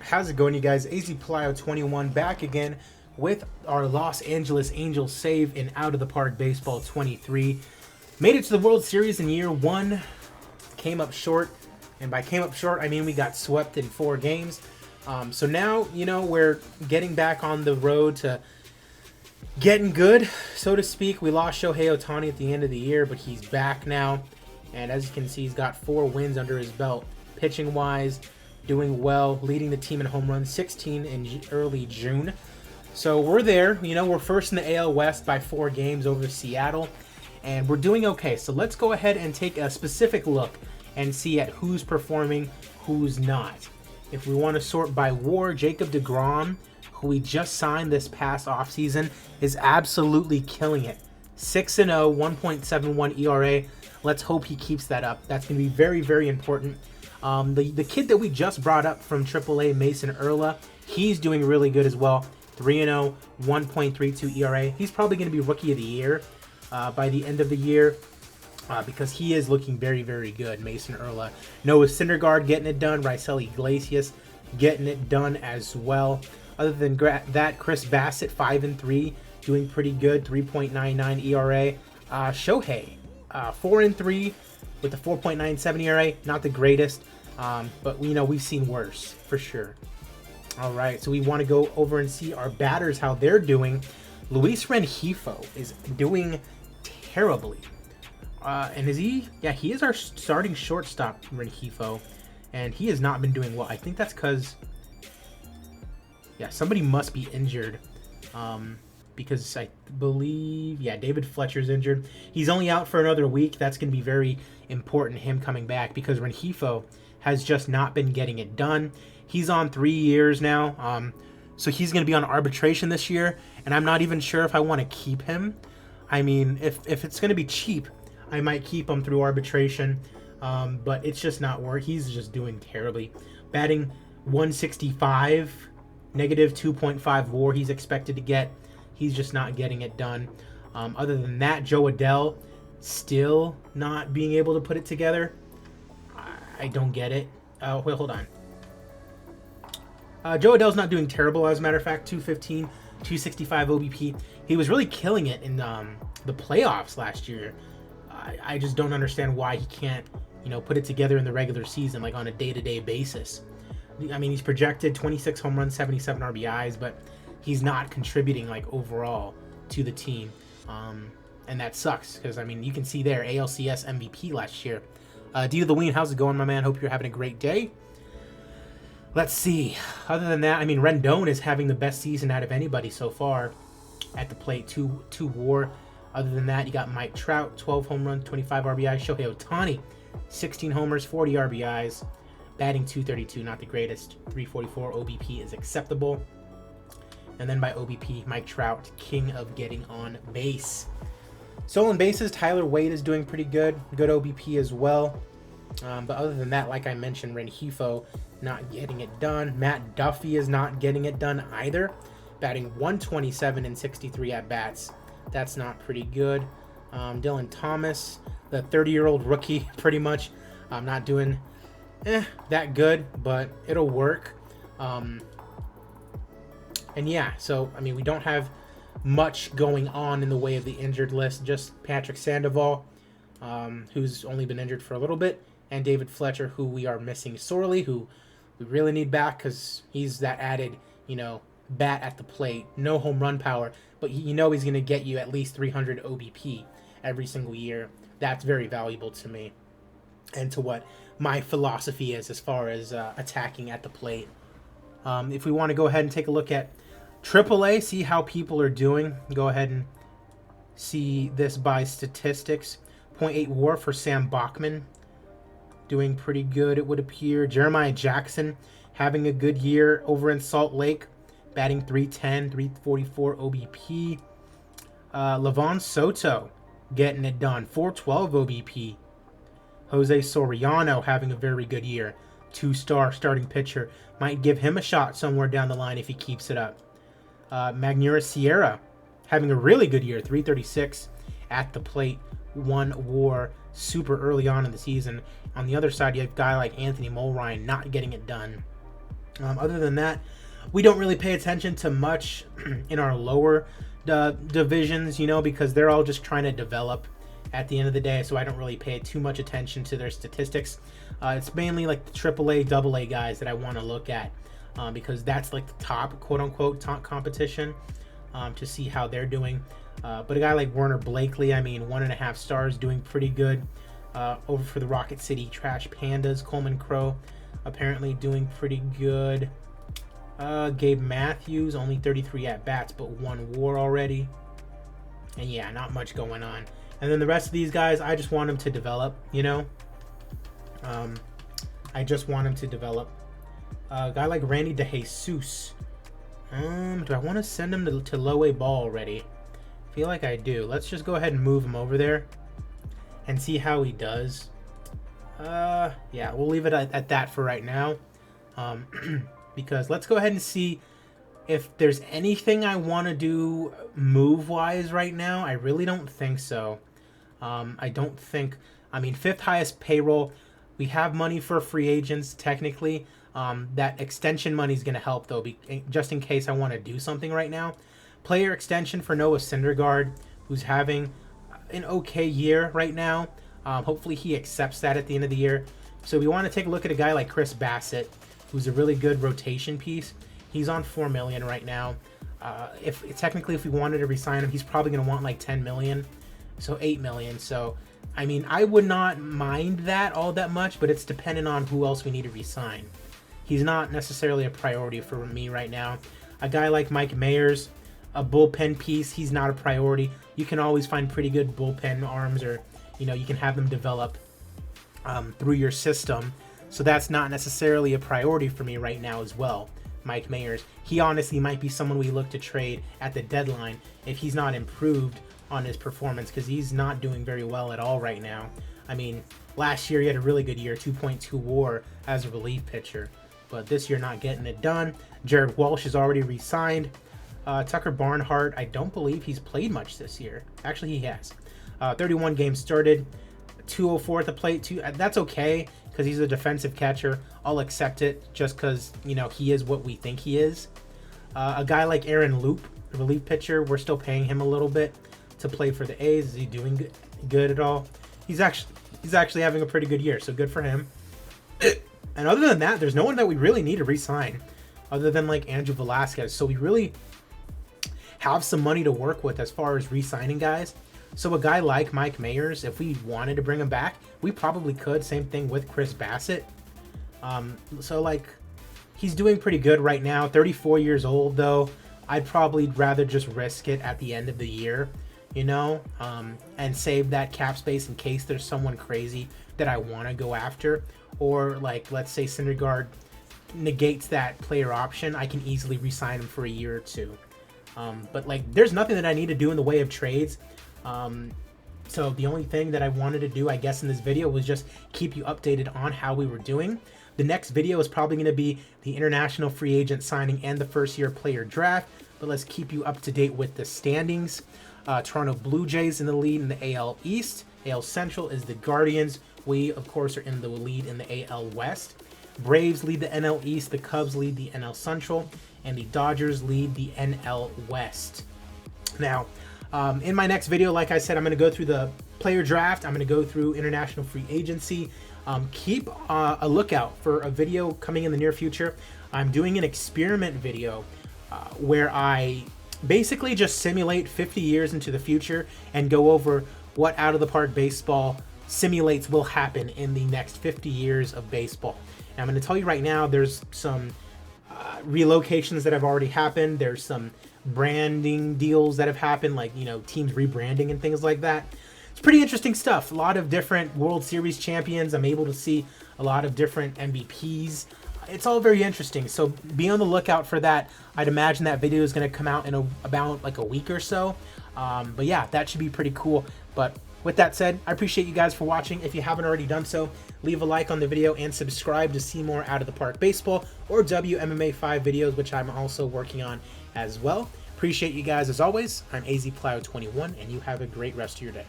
How's it going, you guys? AZ Palayo 21 back again with our Los Angeles Angels save in Out of the Park Baseball 23. Made it to the World Series in year one, came up short, and by came up short, I mean we got swept in 4 games. So now, we're getting back on the road to getting good, so to speak. We lost Shohei Ohtani at the end of the year, but he's back now. And as you can see, he's got 4 wins under his belt. Pitching-wise, doing well, leading the team in home runs, 16 in early June. So we're there. We're first in the AL West by 4 games over Seattle, and we're doing okay. So let's go ahead and take a specific look and see at who's performing, who's not. If we want to sort by WAR, Jacob deGrom, who we just signed this past offseason, is absolutely killing it. 6-0, 1.71 ERA. Let's hope he keeps that up. That's going to be very, very important. The kid that we just brought up from AAA, Mason Erla, he's doing really good as well. 3-0, 1.32 ERA. He's probably going to be Rookie of the Year by the end of the year because he is looking very, very good, Mason Erla. Noah Syndergaard getting it done. Raisel Iglesias getting it done as well. Other than that, Chris Bassett, 5-3, doing pretty good, 3.99 ERA. Shohei, 4-3 with a 4.97 ERA. Not the greatest, but we've seen worse for sure. All right, so we want to go over and see our batters, how they're doing. Luis Renjifo is doing terribly. And is he? Yeah, he is our starting shortstop, Renjifo, and he has not been doing well. I think that's because, somebody must be injured. Because I believe, David Fletcher's injured. He's only out for another week. That's going to be very important, him coming back, because Renjifo has just not been getting it done. He's on 3 years now, so he's going to be on arbitration this year, and I'm not even sure if I want to keep him. I mean, if it's going to be cheap, I might keep him through arbitration, but it's just not worth. He's just doing terribly. Batting 165, negative 2.5 WAR he's expected to get. He's just not getting it done. Other than that, Joe Adell still not being able to put it together. I don't get it. Wait, hold on. Joe Adell's not doing terrible, as a matter of fact. 215, 265 OBP. He was really killing it in the playoffs last year. I just don't understand why he can't, put it together in the regular season, like on a day-to-day basis. I mean, he's projected 26 home runs, 77 RBIs, but he's not contributing like overall to the team, and that sucks because you can see there ALCS MVP last year. D the Ween, how's it going, my man? Hope you're having a great day. Let's see. Other than that, Rendon is having the best season out of anybody so far at the plate. 2 WAR. Other than that, you got Mike Trout, 12 home runs, 25 RBIs. Shohei Ohtani, 16 homers, 40 RBIs, batting 232, not the greatest. 344 OBP is acceptable. And then by OBP, Mike Trout, king of getting on base. Stolen bases, Tyler Wade is doing pretty good. Good OBP as well. But other than that, like I mentioned, Renjifo not getting it done. Matt Duffy is not getting it done either. Batting 127 and 63 at-bats. That's not pretty good. Dylan Thomas, the 30-year-old rookie, pretty much, not doing that good, but it'll work. And so, we don't have much going on in the way of the injured list. Just Patrick Sandoval, who's only been injured for a little bit, and David Fletcher, who we are missing sorely, who we really need back because he's that added, bat at the plate. No home run power, but he's going to get you at least 300 OBP every single year. That's very valuable to me and to what my philosophy is as far as attacking at the plate. If we want to go ahead and take a look at AAA, see how people are doing. Go ahead and see this by statistics. 0.8 WAR for Sam Bachman. Doing pretty good, it would appear. Jeremiah Jackson having a good year over in Salt Lake. Batting 310, 344 OBP. Levon Soto getting it done. 412 OBP. Jose Soriano having a very good year. 2-star starting pitcher. Might give him a shot somewhere down the line if he keeps it up. Magneuris Sierra having a really good year. 336 at the plate. 1 WAR super early on in the season. On the other side, you have a guy like Anthony Mulrine not getting it done. Other than that, we don't really pay attention to much in our lower divisions, you know, because they're all just trying to develop at the end of the day. So I don't really pay too much attention to their statistics. It's mainly like the AAA, AA guys that I want to look at because that's like the top, quote unquote, top competition to see how they're doing. But a guy like Werner Blakely, I mean, 1.5 stars, doing pretty good. Over for the Rocket City Trash Pandas, Coleman Crow, apparently doing pretty good. Gabe Matthews, only 33 at-bats, but 1 WAR already. And yeah, not much going on. And then the rest of these guys, I just want them to develop, you know? I just want them to develop. A guy like Randy DeJesus. Do I want to send him to low A ball already? I feel like I do. Let's just go ahead and move him over there and see how he does. Yeah, we'll leave it at that for right now. Because let's go ahead and see if there's anything I want to do move-wise right now. I really don't think so. I don't think... I mean, 5th highest payroll. We have money for free agents, technically. That extension money is going to help, though, just in case I want to do something right now. Player extension for Noah Syndergaard, who's having an okay year right now. Hopefully he accepts that at the end of the year. So we want to take a look at a guy like Chris Bassett, who's a really good rotation piece. He's on $4 million right now. If we wanted to re-sign him, he's probably going to want like $10 million, so $8 million. So I mean, I would not mind that all that much, but it's dependent on who else we need to re-sign. He's not necessarily a priority for me right now. A guy like Mike Mayers, a bullpen piece, he's not a priority. You can always find pretty good bullpen arms, or you know, you can have them develop through your system. So that's not necessarily a priority for me right now as well. Mike Mayers, he honestly might be someone we look to trade at the deadline if he's not improved on his performance, because he's not doing very well at all right now. I mean, last year he had a really good year, 2.2 WAR as a relief pitcher, but this year not getting it done. Jared Walsh is already re-signed. Tucker Barnhart, I don't believe he's played much this year. Actually, he has. 31 games started, 204 at the plate. That's okay, because he's a defensive catcher. I'll accept it just because, you know, he is what we think he is. A guy like Aaron Loop, the relief pitcher, we're still paying him a little bit to play for the A's. Is he doing good at all? He's actually having a pretty good year, so good for him. And other than that, there's no one that we really need to re-sign other than like Andrew Velasquez. So we really have some money to work with as far as re-signing guys. So a guy like Mike Mayers, if we wanted to bring him back, we probably could. Same thing with Chris Bassett. So like, he's doing pretty good right now. 34 years old though. I'd probably rather just risk it at the end of the year, you know, and save that cap space in case there's someone crazy that I want to go after. Or like, let's say Syndergaard negates that player option, I can easily re-sign him for a year or two. But like, there's nothing that I need to do in the way of trades. So the only thing that I wanted to do, I guess, in this video was just keep you updated on how we were doing. The next video is probably going to be the international free agent signing and the first year player draft. But let's keep you up to date with the standings. Toronto Blue Jays in the lead in the AL East. AL Central is the Guardians. We, of course, are in the lead in the AL West. Braves lead the NL East. The Cubs lead the NL Central. And the Dodgers lead the NL West. Now, in my next video, like I said, I'm going to go through the player draft. I'm going to go through international free agency. Keep a lookout for a video coming in the near future. I'm doing an experiment video where I basically just simulate 50 years into the future and go over what out of the park baseball simulates will happen in the next 50 years of baseball. And I'm going to tell you right now, there's some relocations that have already happened. There's some branding deals that have happened, like, you know, teams rebranding and things like that. It's pretty interesting stuff. A lot of different World Series champions. I'm able to see a lot of different MVPs. It's all very interesting, so be on the lookout for that. I'd imagine that video is going to come out in about like a week or so. But yeah, that should be pretty cool. But with that said, I appreciate you guys for watching. If you haven't already done so, leave a like on the video and subscribe to see more Out of the Park Baseball or WMMA5 videos, which I'm also working on as well. Appreciate you guys as always. I'm AZPlow21, and you have a great rest of your day.